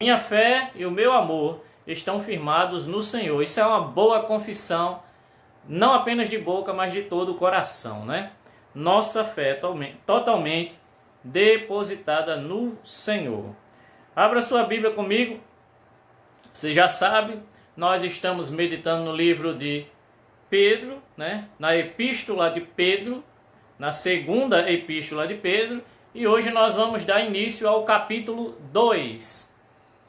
Minha fé e o meu amor estão firmados no Senhor. Isso é uma boa confissão, não apenas de boca, mas de todo o coração, né? Nossa fé é totalmente depositada no Senhor. Abra sua Bíblia comigo. Você já sabe, nós estamos meditando no livro de Pedro, né? Na epístola de Pedro, na segunda epístola de Pedro, e hoje nós vamos dar início ao capítulo 2.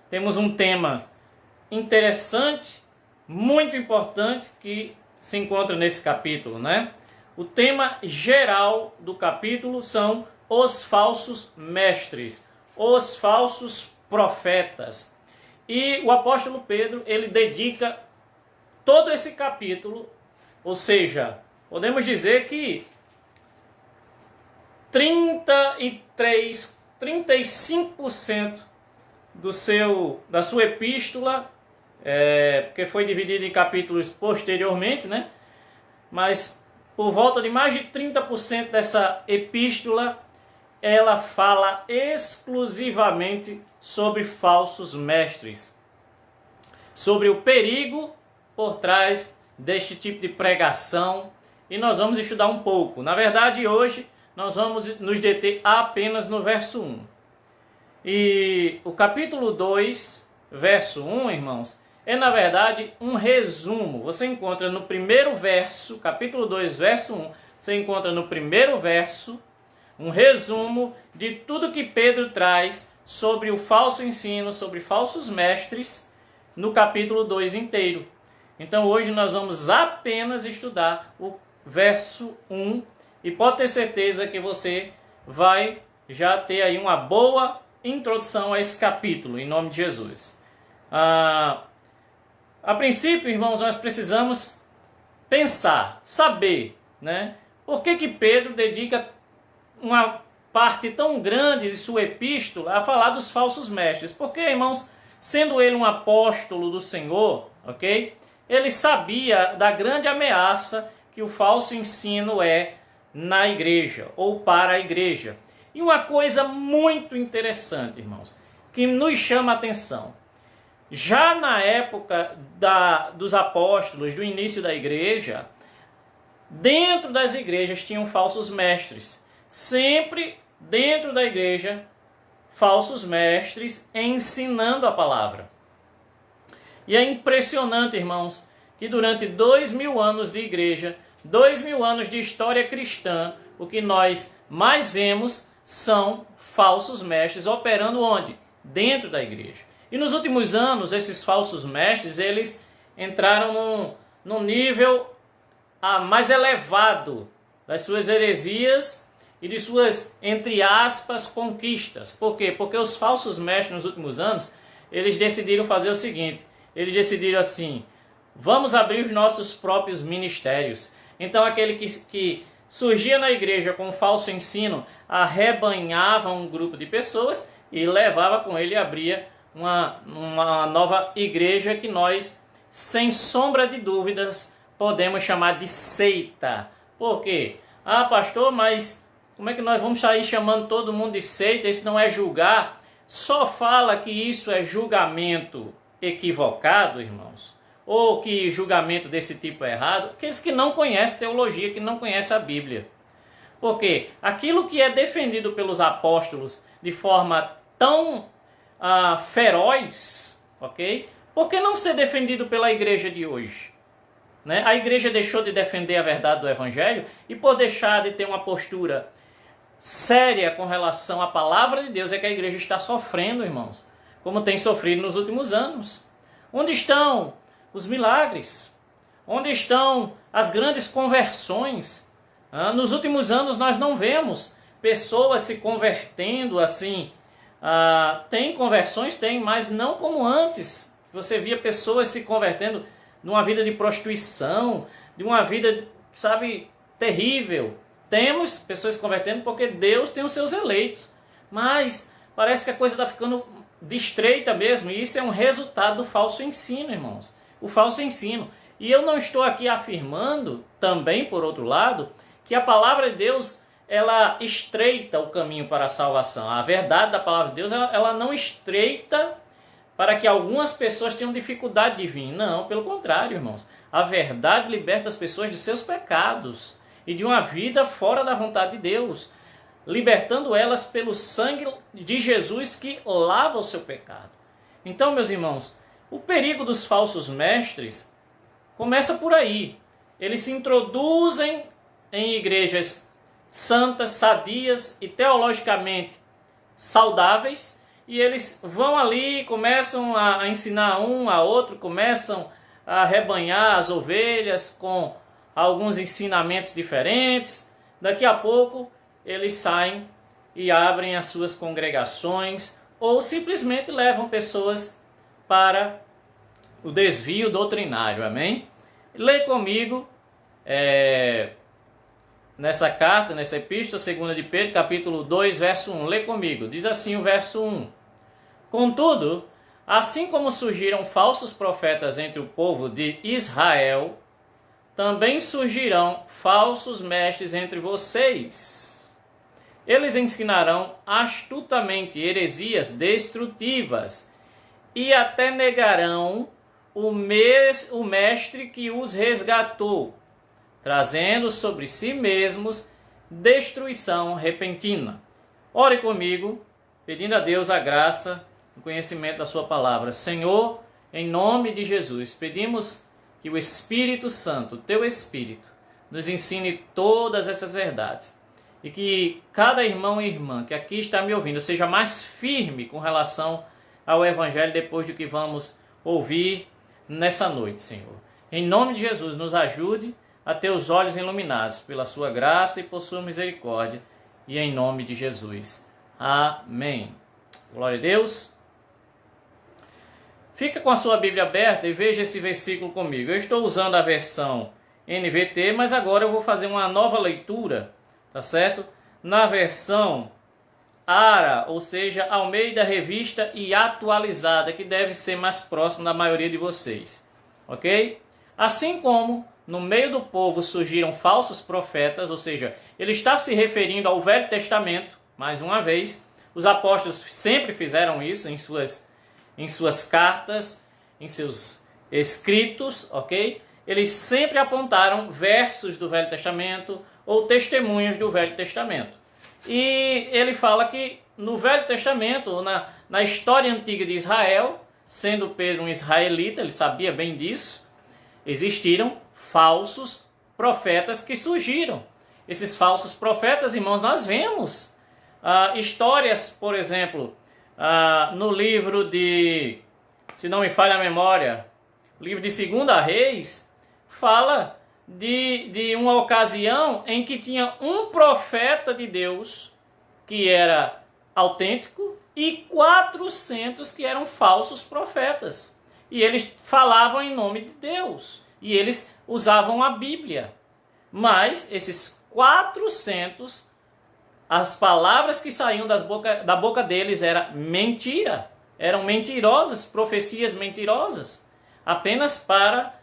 Temos um tema interessante, muito importante, que se encontra nesse capítulo, né? O tema geral do capítulo são os falsos mestres, os falsos profetas. E o apóstolo Pedro, ele dedica todo esse capítulo, ou seja, podemos dizer que 35% da sua epístola, porque foi dividido em capítulos posteriormente, né? Mas por volta de mais de 30% dessa epístola, ela fala exclusivamente sobre falsos mestres, sobre o perigo por trás deste tipo de pregação, e nós vamos estudar um pouco. Na verdade, hoje nós vamos nos deter apenas no verso 1. E o capítulo 2, verso 1, irmãos, é na verdade um resumo. Você encontra no primeiro verso, capítulo 2, verso 1, você encontra no primeiro verso um resumo de tudo que Pedro traz sobre o falso ensino, sobre falsos mestres, no capítulo 2 inteiro. Então hoje nós vamos apenas estudar o verso 1 e pode ter certeza que você vai já ter aí uma boa introdução a esse capítulo, em nome de Jesus. A princípio, irmãos, nós precisamos pensar, saber, né? Por que Pedro dedica uma parte tão grande de sua epístola a falar dos falsos mestres? Porque, irmãos, sendo ele um apóstolo do Senhor, ok? Ele sabia da grande ameaça que o falso ensino é na igreja, ou para a igreja. E uma coisa muito interessante, irmãos, que nos chama a atenção. Já na época dos apóstolos, do início da igreja, dentro das igrejas tinham falsos mestres. Sempre dentro da igreja, falsos mestres ensinando a palavra. E é impressionante, irmãos, que durante 2000 anos de igreja, 2000 anos de história cristã, o que nós mais vemos são falsos mestres operando onde? Dentro da igreja. E nos últimos anos, esses falsos mestres, eles entraram num nível mais elevado das suas heresias e de suas, entre aspas, conquistas. Por quê? Porque os falsos mestres nos últimos anos, eles decidiram fazer o seguinte, eles decidiram assim, vamos abrir os nossos próprios ministérios. Então aquele que surgia na igreja com um falso ensino, arrebanhava um grupo de pessoas e levava com ele e abria uma nova igreja que nós, sem sombra de dúvidas, podemos chamar de seita. Por quê? Ah, pastor, mas como é que nós vamos sair chamando todo mundo de seita? Isso não é julgar? Só fala que isso é julgamento equivocado, irmãos, ou que julgamento desse tipo é errado, aqueles que não conhecem teologia, que não conhecem a Bíblia. Porque aquilo que é defendido pelos apóstolos de forma tão feroz, ok? Por que não ser defendido pela igreja de hoje? Né? A igreja deixou de defender a verdade do Evangelho e por deixar de ter uma postura séria com relação à palavra de Deus é que a igreja está sofrendo, irmãos, como tem sofrido nos últimos anos. Onde estão os milagres? Onde estão as grandes conversões? Nos últimos anos nós não vemos pessoas se convertendo assim. Tem conversões, tem, mas não como antes. Você via pessoas se convertendo numa vida de prostituição, de uma vida, sabe, terrível. Temos pessoas se convertendo porque Deus tem os seus eleitos. Mas parece que a coisa está ficando de estreita mesmo. E isso é um resultado do falso ensino, irmãos. O falso ensino. E eu não estou aqui afirmando, também por outro lado, que a palavra de Deus ela estreita o caminho para a salvação. A verdade da palavra de Deus ela não estreita para que algumas pessoas tenham dificuldade de vir. Não, pelo contrário, irmãos. A verdade liberta as pessoas de seus pecados e de uma vida fora da vontade de Deus, libertando elas pelo sangue de Jesus que lava o seu pecado. Então, meus irmãos, o perigo dos falsos mestres começa por aí. Eles se introduzem em igrejas santas, sadias e teologicamente saudáveis, e eles vão ali, começam a ensinar um a outro, começam a rebanhar as ovelhas com alguns ensinamentos diferentes. Daqui a pouco eles saem e abrem as suas congregações ou simplesmente levam pessoas para o desvio doutrinário, amém? Leia comigo nessa carta, nessa epístola, 2 de Pedro, capítulo 2, verso 1. Lê comigo, diz assim o verso 1. Contudo, assim como surgiram falsos profetas entre o povo de Israel, também surgirão falsos mestres entre vocês. Eles ensinarão astutamente heresias destrutivas e até negarão o mestre que os resgatou, trazendo sobre si mesmos destruição repentina. Ore comigo, pedindo a Deus a graça, o conhecimento da sua palavra. Senhor, em nome de Jesus, pedimos que o Espírito Santo, teu Espírito, nos ensine todas essas verdades. E que cada irmão e irmã que aqui está me ouvindo seja mais firme com relação ao Evangelho depois do que vamos ouvir nessa noite, Senhor. Em nome de Jesus, nos ajude a ter os olhos iluminados pela sua graça e por sua misericórdia. E em nome de Jesus. Amém. Glória a Deus. Fica com a sua Bíblia aberta e veja esse versículo comigo. Eu estou usando a versão NVT, mas agora eu vou fazer uma nova leitura, tá certo? Na versão ARA, ou seja, Almeida Revista e Atualizada, que deve ser mais próximo da maioria de vocês, ok? Assim como no meio do povo surgiram falsos profetas, ou seja, ele estava se referindo ao Velho Testamento, mais uma vez. Os apóstolos sempre fizeram isso em suas cartas, em seus escritos, ok? Eles sempre apontaram versos do Velho Testamento ou testemunhos do Velho Testamento. E ele fala que no Velho Testamento, na história antiga de Israel, sendo Pedro um israelita, ele sabia bem disso, existiram falsos profetas que surgiram. Esses falsos profetas, irmãos, nós vemos histórias, por exemplo, no livro de, se não me falha a memória, livro de 2 Reis, fala de uma ocasião em que tinha um profeta de Deus que era autêntico e 400 que eram falsos profetas. E eles falavam em nome de Deus. E eles usavam a Bíblia. Mas esses 400, as palavras que saíam da boca deles eram mentira. Eram mentirosas, profecias mentirosas. Apenas para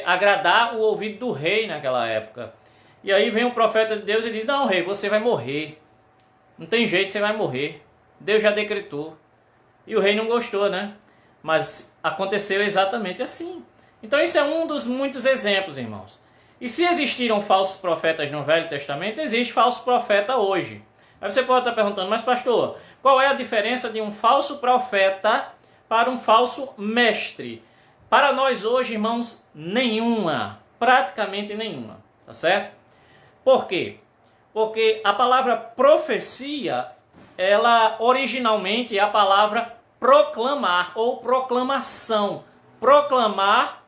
agradar o ouvido do rei naquela época. E aí vem o profeta de Deus e diz: não, rei, você vai morrer. Não tem jeito, você vai morrer. Deus já decretou. E o rei não gostou, né? Mas aconteceu exatamente assim. Então isso é um dos muitos exemplos, irmãos. E se existiram falsos profetas no Velho Testamento, existe falso profeta hoje. Aí você pode estar perguntando: mas pastor, qual é a diferença de um falso profeta para um falso mestre? Para nós hoje, irmãos, nenhuma. Praticamente nenhuma. Tá certo? Por quê? Porque a palavra profecia, ela originalmente é a palavra proclamar ou proclamação. Proclamar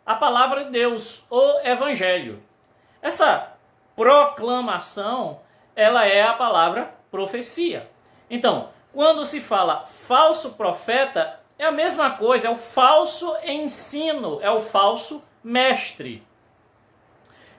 a palavra de Deus, o Evangelho. Essa proclamação, ela é a palavra profecia. Então, quando se fala falso profeta, é a mesma coisa, é o falso ensino, é o falso mestre.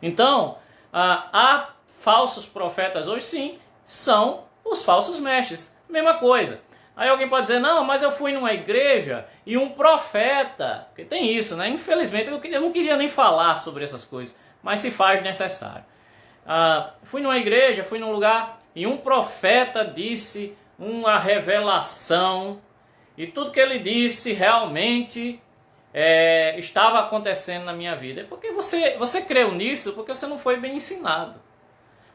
Então, há falsos profetas hoje, sim, são os falsos mestres. Mesma coisa. Aí alguém pode dizer: não, mas eu fui numa igreja e um profeta, porque tem isso, né? Infelizmente eu não queria nem falar sobre essas coisas, mas se faz necessário. Fui numa igreja, fui num lugar e um profeta disse uma revelação e tudo que ele disse realmente estava acontecendo na minha vida. É porque você creu nisso porque você não foi bem ensinado.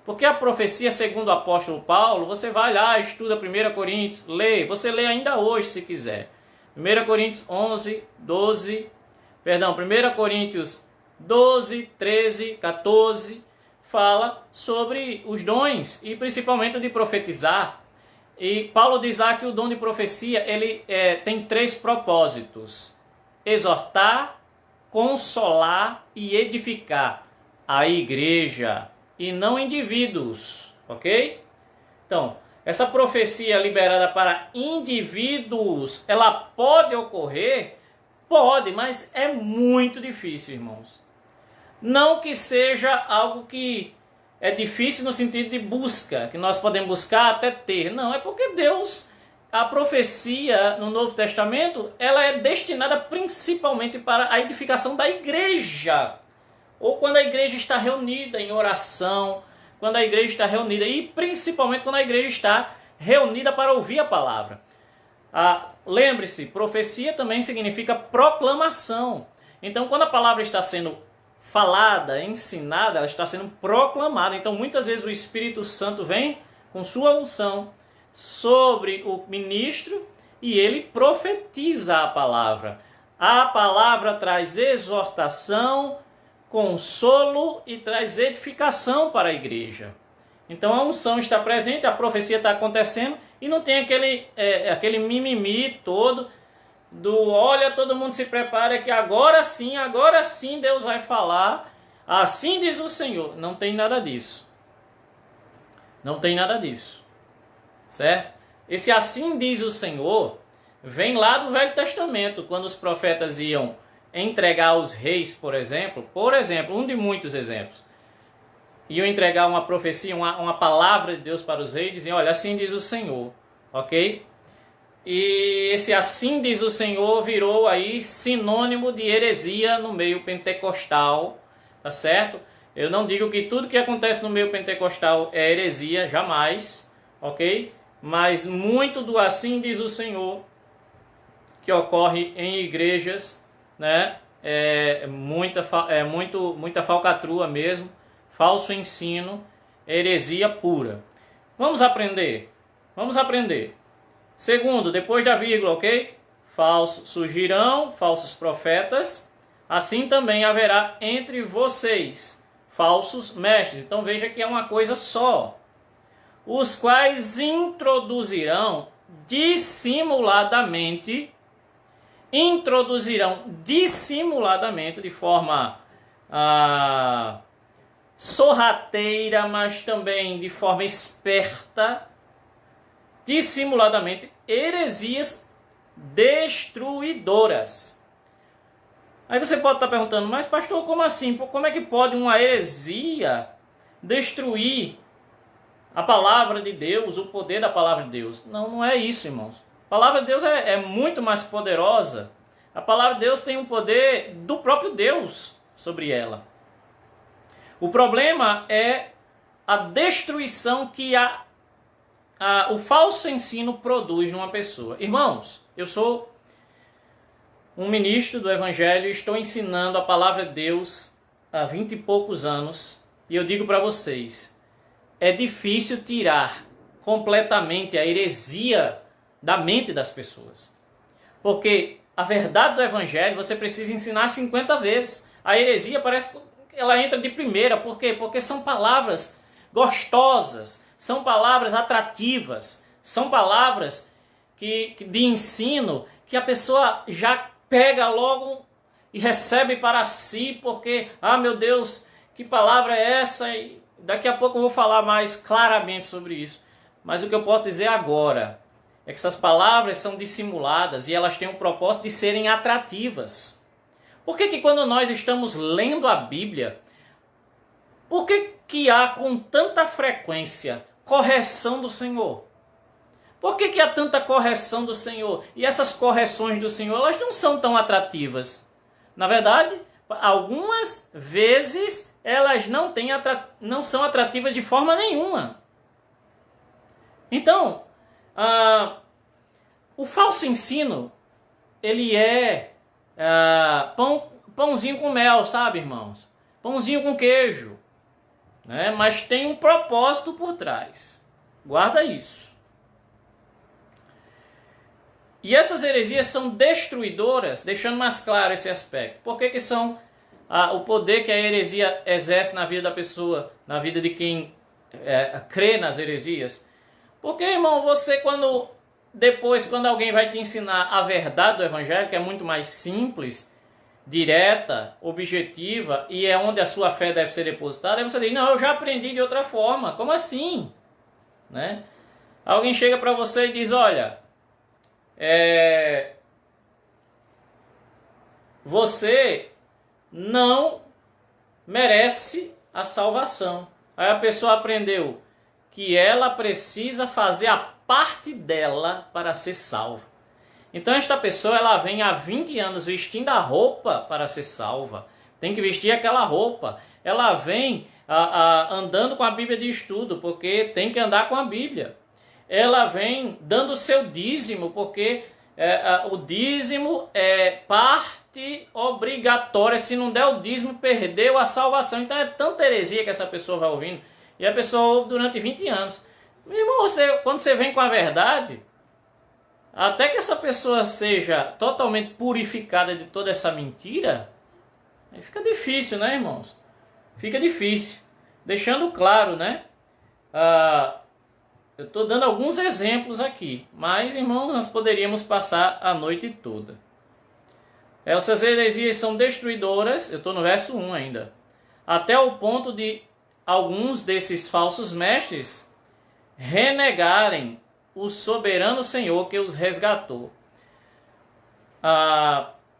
Porque a profecia, segundo o apóstolo Paulo, você vai lá, estuda 1 Coríntios, lê, você lê ainda hoje se quiser. 1 Coríntios 11, 12, perdão, 1 Coríntios 12, 13, 14, fala sobre os dons e principalmente o de profetizar. E Paulo diz lá que o dom de profecia ele tem 3 propósitos: exortar, consolar e edificar a igreja e não indivíduos, ok? Então, essa profecia liberada para indivíduos, ela pode ocorrer? Pode, mas é muito difícil, irmãos. Não que seja algo que é difícil no sentido de busca, que nós podemos buscar até ter. Não, é porque Deus, a profecia no Novo Testamento, ela é destinada principalmente para a edificação da igreja. Ou quando a igreja está reunida em oração, quando a igreja está reunida, e principalmente quando a igreja está reunida para ouvir a palavra. Lembre-se, profecia também significa proclamação. Então, quando a palavra está sendo falada, ensinada, ela está sendo proclamada. Então, muitas vezes o Espírito Santo vem com sua unção sobre o ministro e ele profetiza a palavra. A palavra traz exortação, consolo e traz edificação para a igreja. Então a unção está presente, a profecia está acontecendo e não tem aquele mimimi todo do olha, todo mundo se prepara que agora sim Deus vai falar, assim diz o Senhor. Não tem nada disso. Não tem nada disso. Certo? Esse assim diz o Senhor vem lá do Velho Testamento, quando os profetas iam entregar aos reis, por exemplo, um de muitos exemplos, iam entregar uma profecia, uma palavra de Deus para os reis, diziam, olha, assim diz o Senhor, ok? E esse assim diz o Senhor virou aí sinônimo de heresia no meio pentecostal, tá certo? Eu não digo que tudo que acontece no meio pentecostal é heresia, jamais, ok? Mas muito do assim diz o Senhor que ocorre em igrejas, né? Muita falcatrua mesmo, falso ensino, heresia pura. Vamos aprender? Vamos aprender. Segundo, depois da vírgula, ok? Surgirão falsos profetas, assim também haverá entre vocês falsos mestres. Então veja que é uma coisa só. Os quais introduzirão dissimuladamente, de forma sorrateira, mas também de forma esperta, dissimuladamente, heresias destruidoras. Aí você pode estar perguntando, mas pastor, como assim? Como é que pode uma heresia destruir a palavra de Deus, o poder da palavra de Deus? Não, não é isso, irmãos. A palavra de Deus é muito mais poderosa. A palavra de Deus tem um poder do próprio Deus sobre ela. O problema é a destruição que o falso ensino produz numa pessoa. Irmãos, eu sou um ministro do Evangelho e estou ensinando a palavra de Deus há 20 e poucos anos. E eu digo para vocês, é difícil tirar completamente a heresia da mente das pessoas. Porque a verdade do Evangelho você precisa ensinar 50 vezes. A heresia parece que ela entra de primeira. Por quê? Porque são palavras gostosas, são palavras atrativas, são palavras de ensino que a pessoa já pega logo e recebe para si, porque, meu Deus, que palavra é essa? E daqui a pouco eu vou falar mais claramente sobre isso. Mas o que eu posso dizer agora é que essas palavras são dissimuladas e elas têm o propósito de serem atrativas. Por que quando nós estamos lendo a Bíblia, por que há com tanta frequência correção do Senhor? Por que há tanta correção do Senhor? E essas correções do Senhor, elas não são tão atrativas. Na verdade, algumas vezes elas não são atrativas de forma nenhuma. Então, O falso ensino, ele é pãozinho com mel, sabe, irmãos? Pãozinho com queijo, né? Mas tem um propósito por trás. Guarda isso. E essas heresias são destruidoras, deixando mais claro esse aspecto. Por que são o poder que a heresia exerce na vida da pessoa, na vida de quem crê nas heresias? Porque, irmão, você quando alguém vai te ensinar a verdade do evangelho, que é muito mais simples, direta, objetiva, e é onde a sua fé deve ser depositada, aí você diz, não, eu já aprendi de outra forma. Como assim? Né? Alguém chega para você e diz, olha, você não merece a salvação. Aí a pessoa aprendeu que ela precisa fazer a parte dela para ser salva. Então esta pessoa, ela vem há 20 anos vestindo a roupa para ser salva. Tem que vestir aquela roupa. Ela vem andando com a Bíblia de estudo, porque tem que andar com a Bíblia. Ela vem dando o seu dízimo, porque o dízimo é parte obrigatória. Se não der o dízimo, perdeu a salvação. Então é tanta heresia que essa pessoa vai ouvindo. E a pessoa ouve durante 20 anos. Meu irmão, quando você vem com a verdade, até que essa pessoa seja totalmente purificada de toda essa mentira, aí fica difícil, né, irmãos? Fica difícil. Deixando claro, né? Eu estou dando alguns exemplos aqui, mas, irmãos, nós poderíamos passar a noite toda. Essas heresias são destruidoras, eu estou no verso 1 ainda, até o ponto de alguns desses falsos mestres renegarem o soberano Senhor que os resgatou.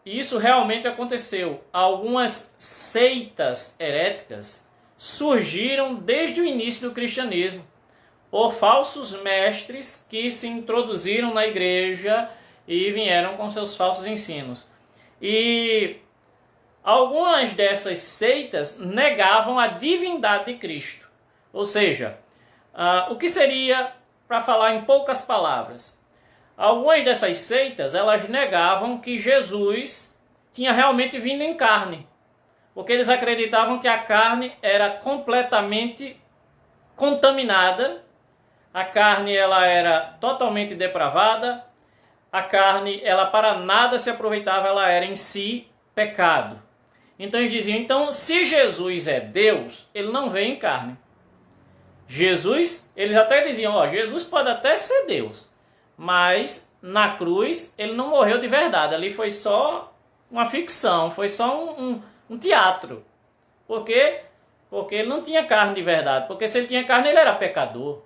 Isso realmente aconteceu. Algumas seitas heréticas surgiram desde o início do cristianismo por falsos mestres que se introduziram na igreja e vieram com seus falsos ensinos. E algumas dessas seitas negavam a divindade de Cristo. Ou seja, o que seria, para falar em poucas palavras, algumas dessas seitas, elas negavam que Jesus tinha realmente vindo em carne. Porque eles acreditavam que a carne era completamente contaminada, a carne ela era totalmente depravada, a carne ela para nada se aproveitava, ela era em si pecado. Então eles diziam, então se Jesus é Deus, ele não veio em carne. Jesus, eles até diziam, Jesus pode até ser Deus, mas na cruz ele não morreu de verdade, ali foi só uma ficção, foi só um teatro. Por quê? Porque ele não tinha carne de verdade, porque se ele tinha carne ele era pecador.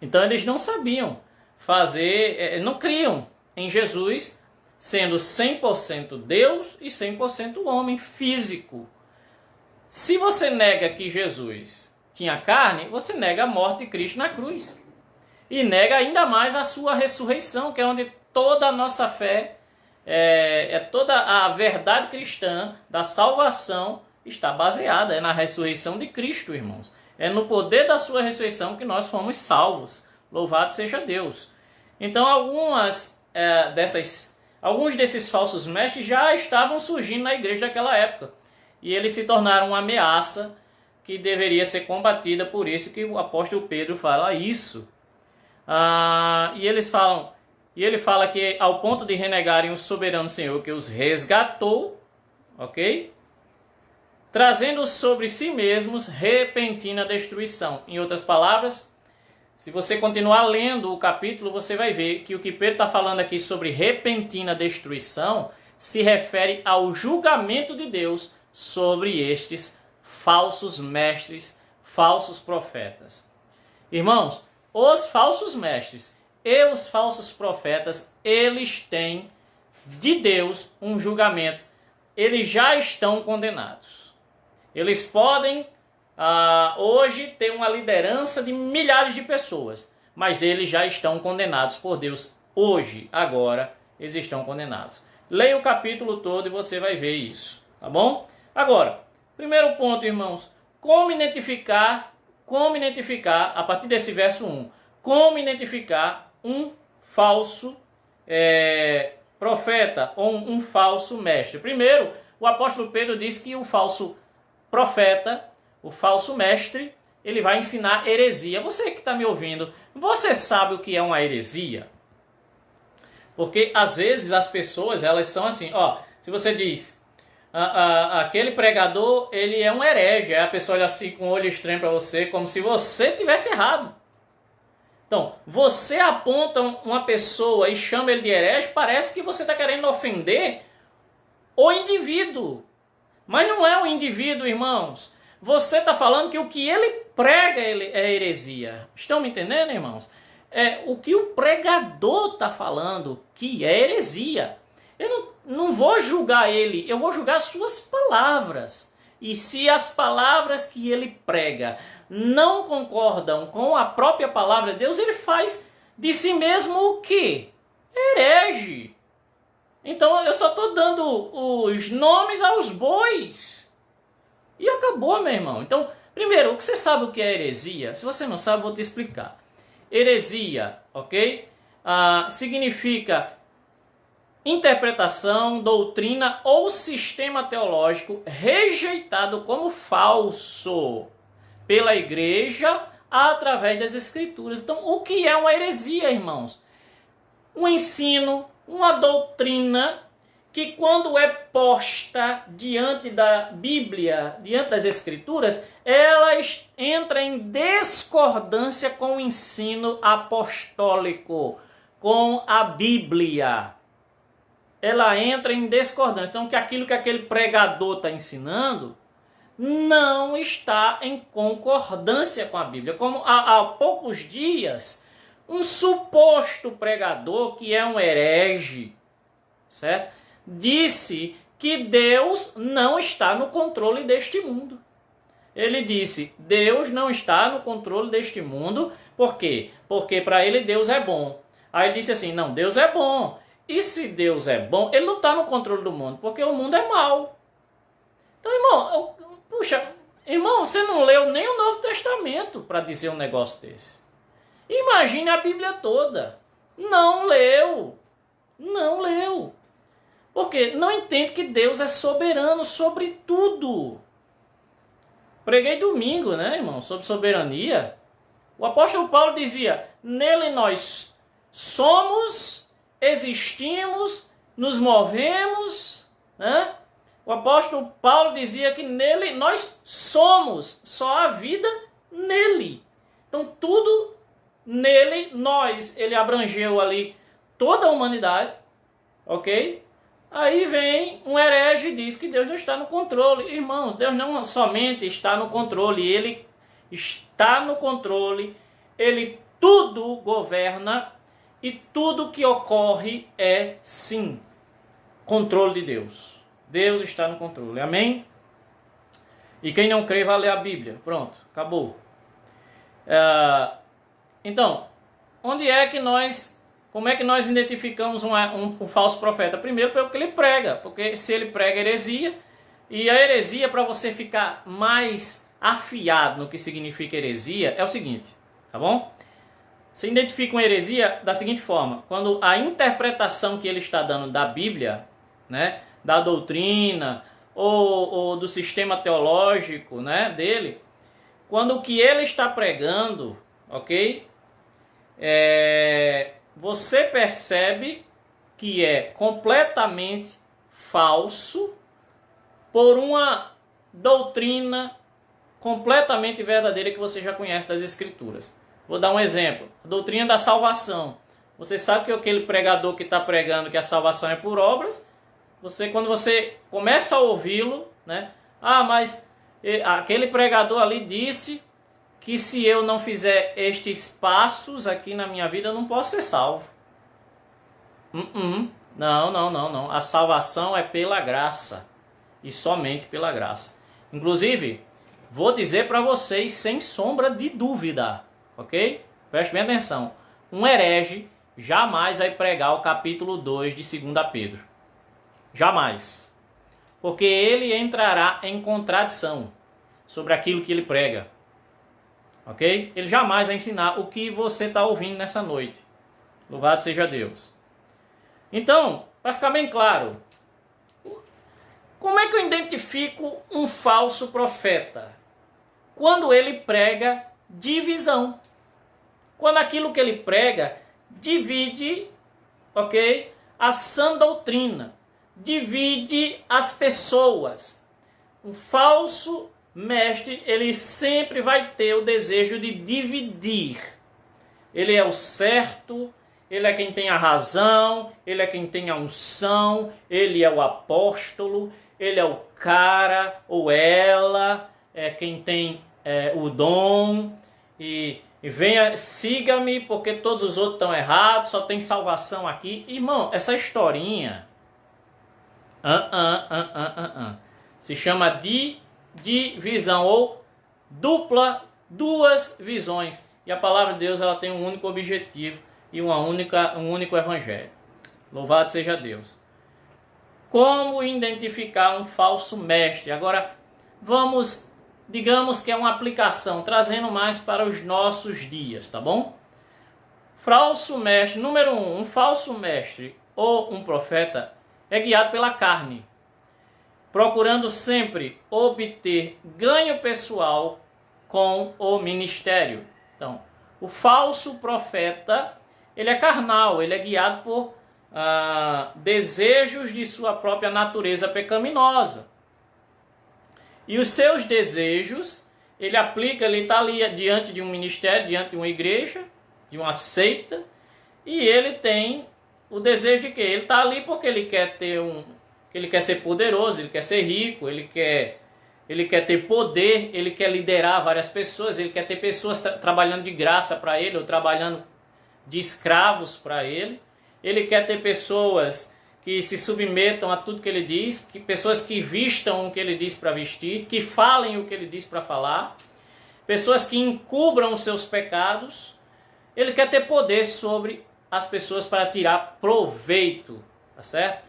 Então eles não sabiam não criam em Jesus sendo 100% Deus e 100% homem físico. Se você nega que Jesus tinha carne, você nega a morte de Cristo na cruz. E nega ainda mais a sua ressurreição, que é onde toda a nossa fé, toda a verdade cristã da salvação está baseada. É na ressurreição de Cristo, irmãos. É no poder da sua ressurreição que nós fomos salvos. Louvado seja Deus. Então alguns desses falsos mestres já estavam surgindo na igreja daquela época. E eles se tornaram uma ameaça que deveria ser combatida, por isso que o apóstolo Pedro fala isso. E ele fala que ao ponto de renegarem o soberano Senhor que os resgatou, ok? Trazendo sobre si mesmos repentina destruição. Em outras palavras, se você continuar lendo o capítulo, você vai ver que o que Pedro está falando aqui sobre repentina destruição se refere ao julgamento de Deus sobre estes falsos mestres, falsos profetas. Irmãos, os falsos mestres e os falsos profetas, eles têm de Deus um julgamento. Eles já estão condenados. Eles podem hoje ter uma liderança de milhares de pessoas, mas eles já estão condenados por Deus. Hoje, agora, eles estão condenados. Leia o capítulo todo e você vai ver isso, tá bom? Agora, primeiro ponto, irmãos, como identificar, a partir desse verso 1, como identificar um falso profeta ou um falso mestre? Primeiro, o apóstolo Pedro diz que o falso profeta, o falso mestre, ele vai ensinar heresia. Você que está me ouvindo, você sabe o que é uma heresia? Porque às vezes as pessoas, elas são assim, ó, se você diz, aquele pregador, ele é um herege, aí a pessoa olha assim com um olho estranho para você, como se você tivesse errado. Então, você aponta uma pessoa e chama ele de herege, parece que você está querendo ofender o indivíduo. Mas não é o indivíduo, irmãos. Você está falando que o que ele prega é heresia. Estão me entendendo, irmãos? O que o pregador está falando que é heresia. Eu não vou julgar ele, eu vou julgar as suas palavras. E se as palavras que ele prega não concordam com a própria palavra de Deus, ele faz de si mesmo o quê? Herege. Então eu só estou dando os nomes aos bois. E acabou, meu irmão. Então, primeiro, você sabe o que é heresia? Se você não sabe, eu vou te explicar. Heresia, ok? Significa interpretação, doutrina ou sistema teológico rejeitado como falso pela igreja através das escrituras. Então, o que é uma heresia, irmãos? Um ensino, uma doutrina que, quando é posta diante da Bíblia, diante das escrituras, ela entra em discordância com o ensino apostólico, com a Bíblia. Ela entra em discordância. Então, que aquilo que aquele pregador está ensinando não está em concordância com a Bíblia. Como há poucos dias, um suposto pregador, que é um herege, certo? Disse que Deus não está no controle deste mundo. Ele disse, Deus não está no controle deste mundo. Por quê? Porque para ele Deus é bom. Aí ele disse assim, não, Deus é bom. E se Deus é bom, ele não está no controle do mundo, porque o mundo é mau. Então, irmão, irmão, você não leu nem o Novo Testamento para dizer um negócio desse. Imagine a Bíblia toda. Não leu. Não leu. Porque não entende que Deus é soberano sobre tudo. Preguei domingo, né, irmão, sobre soberania. O apóstolo Paulo dizia, nele nós somos, existimos, nos movemos, né? O apóstolo Paulo dizia que nele nós somos, só a vida nele. Então tudo nele, ele abrangeu ali toda a humanidade, ok? Aí vem um herege e diz que Deus não está no controle. Irmãos, Deus não somente está no controle, ele está no controle, ele tudo governa e tudo que ocorre é, sim, controle de Deus. Deus está no controle, amém? E quem não crê vai ler a Bíblia. Pronto, acabou. Então, como é que nós identificamos um falso profeta? Primeiro, pelo que ele prega, porque se ele prega heresia, e a heresia, para você ficar mais afiado no que significa heresia, é o seguinte, tá bom? Você identifica uma heresia da seguinte forma, quando a interpretação que ele está dando da Bíblia, né, da doutrina, ou do sistema teológico, né, dele, quando o que ele está pregando, ok? Você percebe que é completamente falso por uma doutrina completamente verdadeira que você já conhece das Escrituras. Vou dar um exemplo. A doutrina da salvação. Você sabe que aquele pregador que está pregando que a salvação é por obras, quando você começa a ouvi-lo, né? Mas aquele pregador ali disse que se eu não fizer estes passos aqui na minha vida, eu não posso ser salvo. Não. A salvação é pela graça. E somente pela graça. Inclusive, vou dizer para vocês sem sombra de dúvida. Ok? Preste bem atenção. Um herege jamais vai pregar o capítulo 2 de 2 Pedro. Jamais. Porque ele entrará em contradição sobre aquilo que ele prega. Ok? Ele jamais vai ensinar o que você está ouvindo nessa noite. Louvado seja Deus. Então, para ficar bem claro, como é que eu identifico um falso profeta? Quando ele prega divisão. Quando aquilo que ele prega divide, ok, a sã doutrina, divide as pessoas. Um falso mestre, ele sempre vai ter o desejo de dividir. Ele é o certo, ele é quem tem a razão, ele é quem tem a unção, ele é o apóstolo, ele é o cara ou ela, é quem tem o dom. E venha, siga-me, porque todos os outros estão errados, só tem salvação aqui. Irmão, essa historinha se chama divisão ou duas visões. E a palavra de Deus, ela tem um único objetivo e um único evangelho. Louvado seja Deus. Como identificar um falso mestre? Agora, digamos que é uma aplicação, trazendo mais para os nossos dias, tá bom? Falso mestre, número 1, um falso mestre ou um profeta é guiado pela carne, procurando sempre obter ganho pessoal com o ministério. Então, o falso profeta, ele é carnal, ele é guiado por desejos de sua própria natureza pecaminosa. E os seus desejos, ele está ali diante de um ministério, diante de uma igreja, de uma seita, e ele tem o desejo de quê? Ele está ali porque ele quer ele quer ser poderoso, ele quer ser rico, ele quer ter poder, ele quer liderar várias pessoas, ele quer ter pessoas trabalhando de graça para ele, ou trabalhando de escravos para ele. Ele quer ter pessoas que se submetam a tudo que ele diz, pessoas que vistam o que ele diz para vestir, que falem o que ele diz para falar, pessoas que encubram os seus pecados. Ele quer ter poder sobre as pessoas para tirar proveito, tá certo?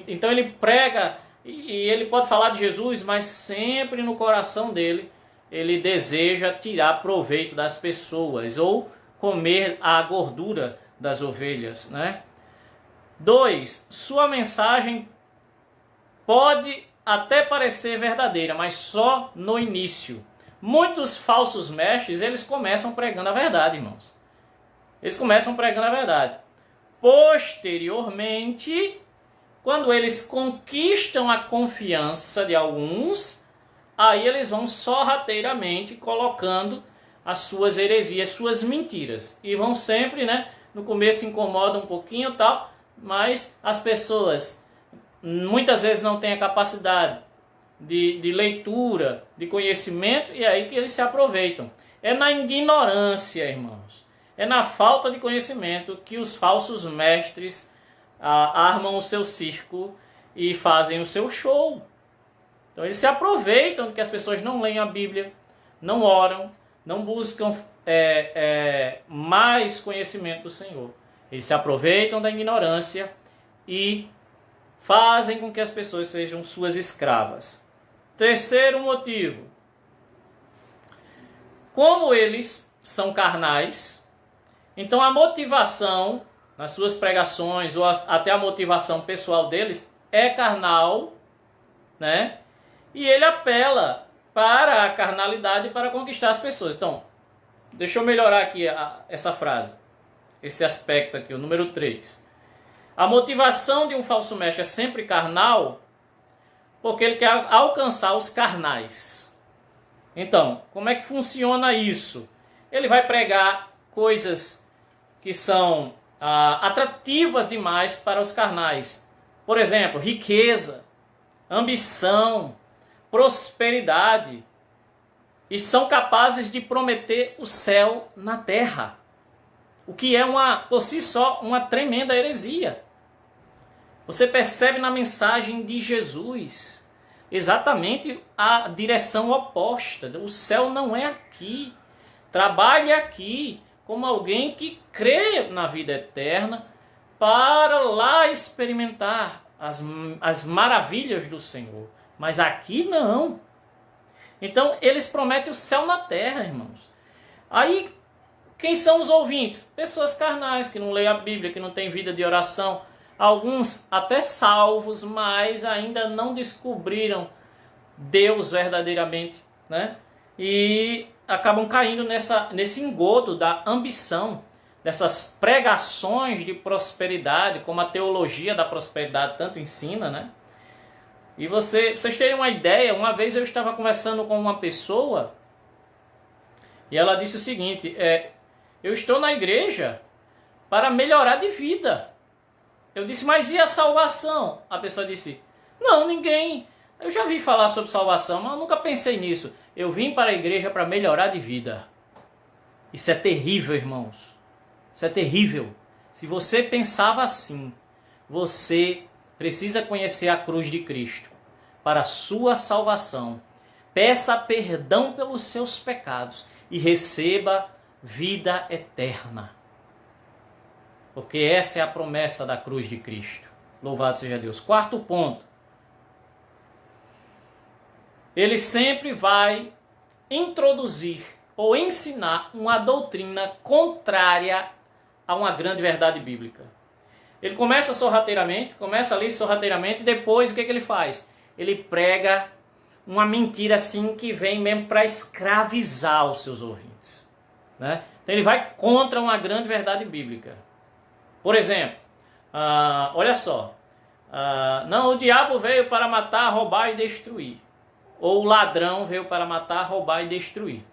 Então ele prega e ele pode falar de Jesus, mas sempre no coração dele ele deseja tirar proveito das pessoas ou comer a gordura das ovelhas, né? 2. Sua mensagem pode até parecer verdadeira, mas só no início. Muitos falsos mestres, eles começam pregando a verdade, irmãos. Eles começam pregando a verdade. Posteriormente, quando eles conquistam a confiança de alguns, aí eles vão sorrateiramente colocando as suas heresias, suas mentiras. E vão sempre, né, no começo incomodam um pouquinho e tal, mas as pessoas muitas vezes não têm a capacidade de leitura, de conhecimento, e é aí que eles se aproveitam. É na ignorância, irmãos. É na falta de conhecimento que os falsos mestres armam o seu circo e fazem o seu show. Então eles se aproveitam de que as pessoas não leem a Bíblia, não oram, não buscam mais conhecimento do Senhor. Eles se aproveitam da ignorância e fazem com que as pessoas sejam suas escravas. Terceiro motivo. Como eles são carnais, então a motivação nas suas pregações ou até a motivação pessoal deles é carnal, né? E ele apela para a carnalidade para conquistar as pessoas. Então, deixa eu melhorar aqui essa frase, esse aspecto aqui, o número 3. A motivação de um falso mestre é sempre carnal, porque ele quer alcançar os carnais. Então, como é que funciona isso? Ele vai pregar coisas que são atrativas demais para os carnais. Por exemplo, riqueza, ambição, prosperidade. E são capazes de prometer o céu na terra. O que é, por si só, uma tremenda heresia. Você percebe na mensagem de Jesus exatamente a direção oposta. O céu não é aqui. Trabalhe aqui como alguém que crê na vida eterna para lá experimentar as maravilhas do Senhor. Mas aqui não. Então eles prometem o céu na terra, irmãos. Aí, quem são os ouvintes? Pessoas carnais, que não leem a Bíblia, que não têm vida de oração. alguns até salvos, mas ainda não descobriram Deus verdadeiramente, né? E acabam caindo nesse engodo da ambição, dessas pregações de prosperidade, como a teologia da prosperidade tanto ensina, né? E vocês terem uma ideia, uma vez eu estava conversando com uma pessoa e ela disse o seguinte: eu estou na igreja para melhorar de vida. Eu disse, mas e a salvação? A pessoa disse, não, ninguém. Eu já vi falar sobre salvação, mas eu nunca pensei nisso. Eu vim para a igreja para melhorar de vida. Isso é terrível, irmãos. Isso é terrível. Se você pensava assim, você precisa conhecer a cruz de Cristo para a sua salvação. Peça perdão pelos seus pecados e receba vida eterna. Porque essa é a promessa da cruz de Cristo. Louvado seja Deus. Quarto ponto. Ele sempre vai introduzir ou ensinar uma doutrina contrária a uma grande verdade bíblica. Ele começa sorrateiramente, e depois o que ele faz? Ele prega uma mentira assim que vem mesmo para escravizar os seus ouvintes, né? Então ele vai contra uma grande verdade bíblica. Por exemplo, olha só, não, o diabo veio para matar, roubar e destruir. Ou o ladrão veio para matar, roubar e destruir.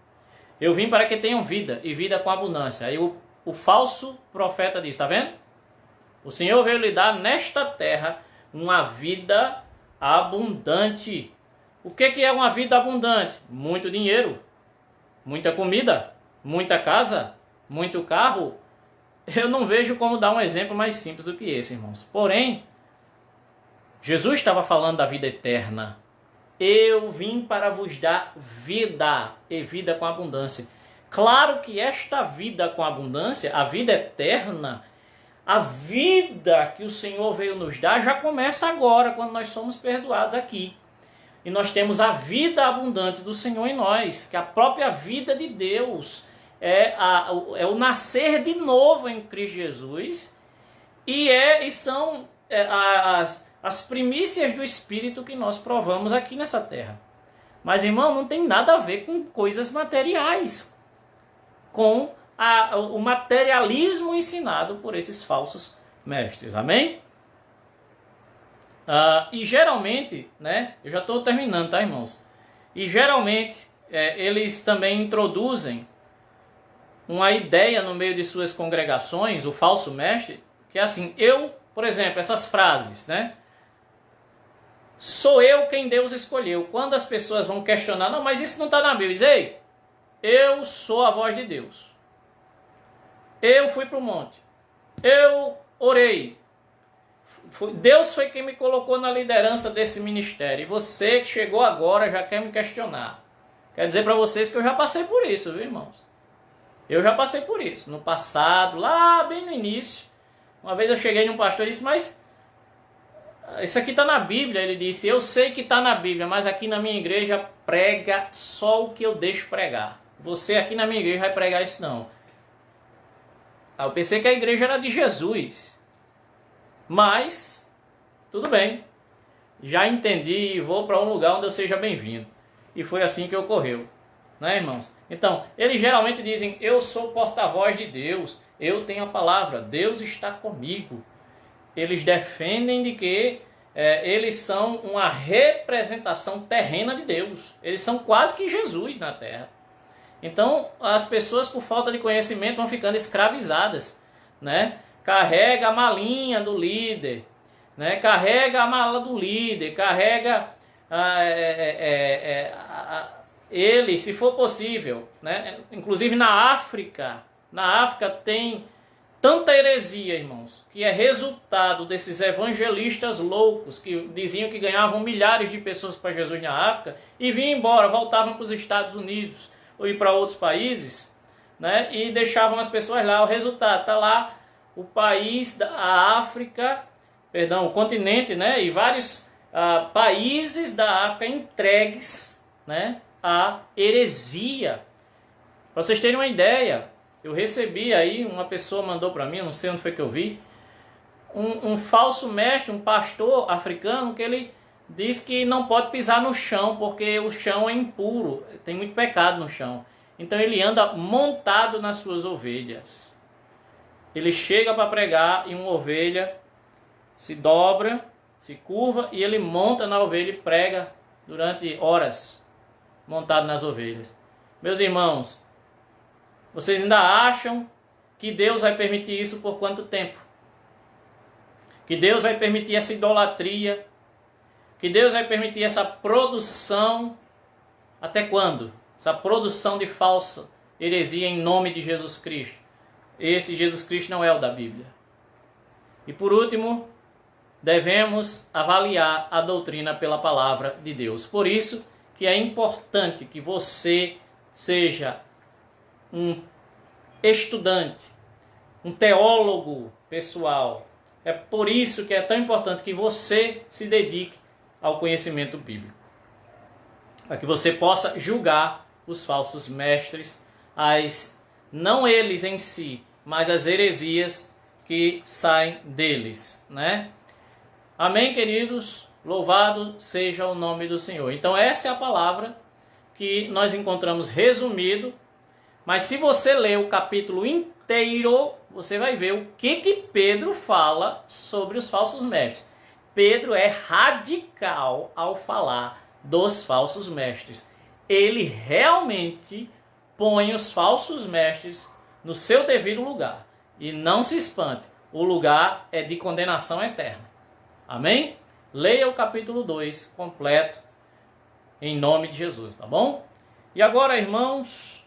Eu vim para que tenham vida, e vida com abundância. Aí o falso profeta diz, está vendo? O Senhor veio lhe dar nesta terra uma vida abundante. O que é uma vida abundante? Muito dinheiro, muita comida, muita casa, muito carro. Eu não vejo como dar um exemplo mais simples do que esse, irmãos. Porém, Jesus estava falando da vida eterna. Eu vim para vos dar vida, e vida com abundância. Claro que esta vida com abundância, a vida eterna, a vida que o Senhor veio nos dar, já começa agora, quando nós somos perdoados aqui. E nós temos a vida abundante do Senhor em nós, que a própria vida de Deus é o nascer de novo em Cristo Jesus, e são as primícias do Espírito que nós provamos aqui nessa terra. Mas, irmão, não tem nada a ver com coisas materiais, com o materialismo ensinado por esses falsos mestres. Amém? E geralmente, né, eu já estou terminando, tá, irmãos? E geralmente eles também introduzem uma ideia no meio de suas congregações, o falso mestre, que é assim, por exemplo, essas frases, né? Sou eu quem Deus escolheu. Quando as pessoas vão questionar, não, mas isso não está na Bíblia. Diz, ei, eu sou a voz de Deus. Eu fui para o monte. Eu orei. Deus foi quem me colocou na liderança desse ministério. E você que chegou agora já quer me questionar. Quero dizer para vocês que eu já passei por isso, viu, irmãos? Eu já passei por isso. No passado, lá bem no início. Uma vez eu cheguei num pastor e disse, mas isso aqui está na Bíblia. Ele disse, eu sei que está na Bíblia, mas aqui na minha igreja prega só o que eu deixo pregar. Você aqui na minha igreja vai pregar isso não. Eu pensei que a igreja era de Jesus. Mas, tudo bem. Já entendi e vou para um lugar onde eu seja bem-vindo. E foi assim que ocorreu. Né, irmãos? Então, eles geralmente dizem, eu sou porta-voz de Deus, eu tenho a palavra, Deus está comigo. Eles defendem de que eles são uma representação terrena de Deus. Eles são quase que Jesus na terra. Então, as pessoas, por falta de conhecimento, vão ficando escravizadas, né? Carrega a malinha do líder, né? Carrega a mala do líder, carrega ele, se for possível, né? Inclusive na África tem tanta heresia, irmãos, que é resultado desses evangelistas loucos que diziam que ganhavam milhares de pessoas para Jesus na África e vinham embora, voltavam para os Estados Unidos ou ir para outros países, né? E deixavam as pessoas lá. O resultado está lá, o país da África, o continente, né? E vários países da África entregues, né? A heresia. Para vocês terem uma ideia, eu recebi aí, uma pessoa mandou para mim, eu não sei onde foi que eu vi, um falso mestre, um pastor africano, que ele diz que não pode pisar no chão, porque o chão é impuro, tem muito pecado no chão. Então ele anda montado nas suas ovelhas. Ele chega para pregar e uma ovelha se dobra, se curva, e ele monta na ovelha e prega durante horas, montado nas ovelhas. Meus irmãos, vocês ainda acham que Deus vai permitir isso por quanto tempo? Que Deus vai permitir essa idolatria? Que Deus vai permitir essa produção? Até quando? Essa produção de falsa heresia em nome de Jesus Cristo. Esse Jesus Cristo não é o da Bíblia. E por último, devemos avaliar a doutrina pela palavra de Deus. Por isso que é importante que você seja um estudante, um teólogo pessoal. É por isso que é tão importante que você se dedique ao conhecimento bíblico, para que você possa julgar os falsos mestres, não eles em si, mas as heresias que saem deles, né? Amém, queridos? Louvado seja o nome do Senhor. Então essa é a palavra que nós encontramos resumido, mas se você ler o capítulo inteiro, você vai ver o que Pedro fala sobre os falsos mestres. Pedro é radical ao falar dos falsos mestres. Ele realmente põe os falsos mestres no seu devido lugar. E não se espante, o lugar é de condenação eterna. Amém? Leia o capítulo 2 completo, em nome de Jesus, tá bom? E agora, irmãos,